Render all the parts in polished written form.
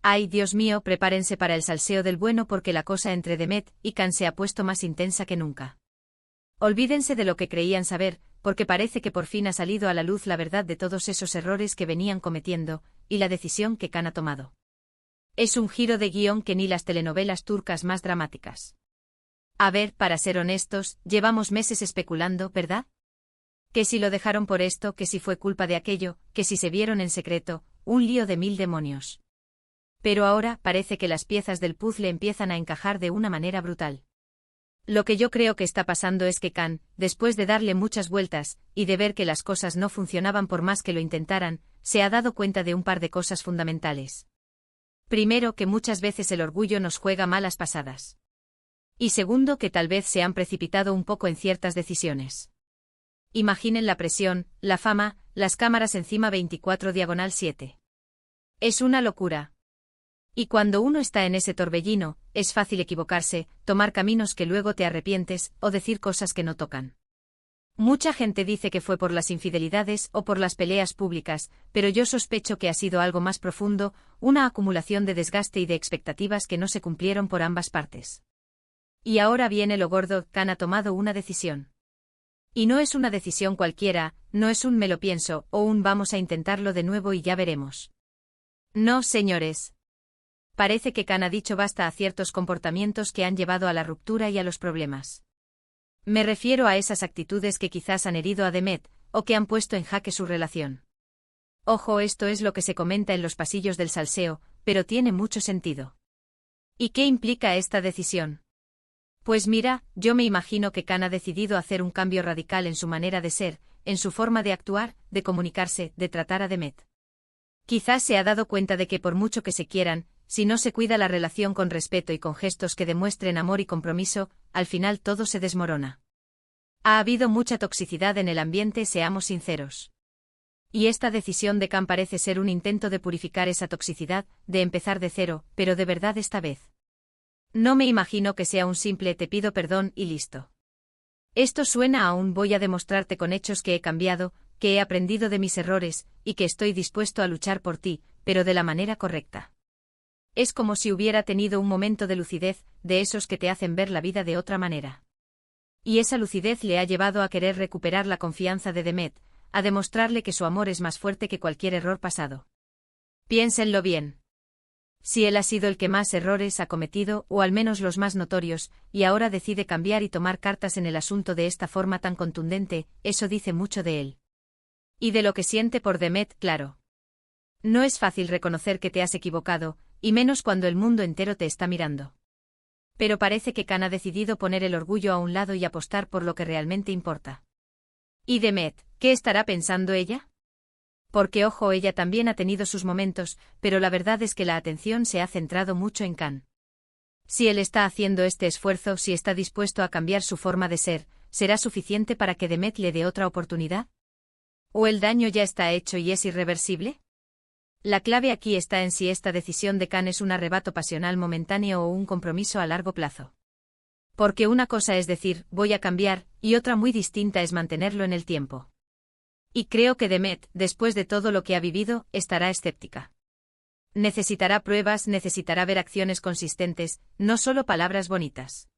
Ay, Dios mío, prepárense para el salseo del bueno porque la cosa entre Demet y Khan se ha puesto más intensa que nunca. Olvídense de lo que creían saber, porque parece que por fin ha salido a la luz la verdad de todos esos errores que venían cometiendo, y la decisión que Khan ha tomado. Es un giro de guión que ni las telenovelas turcas más dramáticas. A ver, para ser honestos, llevamos meses especulando, ¿verdad? Que si lo dejaron por esto, que si fue culpa de aquello, que si se vieron en secreto, un lío de 1000 demonios. Pero ahora parece que las piezas del puzzle empiezan a encajar de una manera brutal. Lo que yo creo que está pasando es que Khan, después de darle muchas vueltas, y de ver que las cosas no funcionaban por más que lo intentaran, se ha dado cuenta de un par de cosas fundamentales. Primero, que muchas veces el orgullo nos juega malas pasadas. Y segundo, que tal vez se han precipitado un poco en ciertas decisiones. Imaginen la presión, la fama, las cámaras encima 24/7. Es una locura. Y cuando uno está en ese torbellino, es fácil equivocarse, tomar caminos que luego te arrepientes, o decir cosas que no tocan. Mucha gente dice que fue por las infidelidades o por las peleas públicas, pero yo sospecho que ha sido algo más profundo, una acumulación de desgaste y de expectativas que no se cumplieron por ambas partes. Y ahora viene lo gordo, Khan ha tomado una decisión. Y no es una decisión cualquiera, no es un me lo pienso, o un vamos a intentarlo de nuevo y ya veremos. No, señores. Parece que Khan ha dicho basta a ciertos comportamientos que han llevado a la ruptura y a los problemas. Me refiero a esas actitudes que quizás han herido a Demet, o que han puesto en jaque su relación. Ojo, esto es lo que se comenta en los pasillos del salseo, pero tiene mucho sentido. ¿Y qué implica esta decisión? Pues mira, yo me imagino que Khan ha decidido hacer un cambio radical en su manera de ser, en su forma de actuar, de comunicarse, de tratar a Demet. Quizás se ha dado cuenta de que por mucho que se quieran, si no se cuida la relación con respeto y con gestos que demuestren amor y compromiso, al final todo se desmorona. Ha habido mucha toxicidad en el ambiente, seamos sinceros. Y esta decisión de Khan parece ser un intento de purificar esa toxicidad, de empezar de cero, pero de verdad esta vez. No me imagino que sea un simple te pido perdón y listo. Esto suena a un voy a demostrarte con hechos que he cambiado, que he aprendido de mis errores, y que estoy dispuesto a luchar por ti, pero de la manera correcta. Es como si hubiera tenido un momento de lucidez, de esos que te hacen ver la vida de otra manera. Y esa lucidez le ha llevado a querer recuperar la confianza de Demet, a demostrarle que su amor es más fuerte que cualquier error pasado. Piénsenlo bien. Si él ha sido el que más errores ha cometido, o al menos los más notorios, y ahora decide cambiar y tomar cartas en el asunto de esta forma tan contundente, eso dice mucho de él. Y de lo que siente por Demet, claro. No es fácil reconocer que te has equivocado, y menos cuando el mundo entero te está mirando. Pero parece que Khan ha decidido poner el orgullo a un lado y apostar por lo que realmente importa. ¿Y Demet, qué estará pensando ella? Porque ojo, ella también ha tenido sus momentos, pero la verdad es que la atención se ha centrado mucho en Khan. Si él está haciendo este esfuerzo, si está dispuesto a cambiar su forma de ser, ¿será suficiente para que Demet le dé otra oportunidad? ¿O el daño ya está hecho y es irreversible? La clave aquí está en si esta decisión de Khan es un arrebato pasional momentáneo o un compromiso a largo plazo. Porque una cosa es decir, voy a cambiar, y otra muy distinta es mantenerlo en el tiempo. Y creo que Demet, después de todo lo que ha vivido, estará escéptica. Necesitará pruebas, necesitará ver acciones consistentes, no solo palabras bonitas.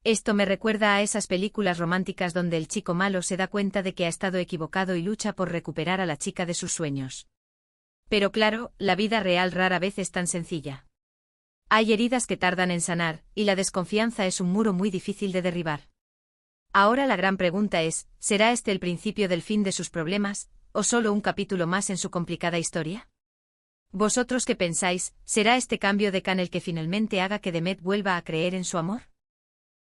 Esto me recuerda a esas películas románticas donde el chico malo se da cuenta de que ha estado equivocado y lucha por recuperar a la chica de sus sueños. Pero claro, la vida real rara vez es tan sencilla. Hay heridas que tardan en sanar, y la desconfianza es un muro muy difícil de derribar. Ahora la gran pregunta es, ¿será este el principio del fin de sus problemas, o solo un capítulo más en su complicada historia? ¿Vosotros qué pensáis, será este cambio de Khan el que finalmente haga que Demet vuelva a creer en su amor?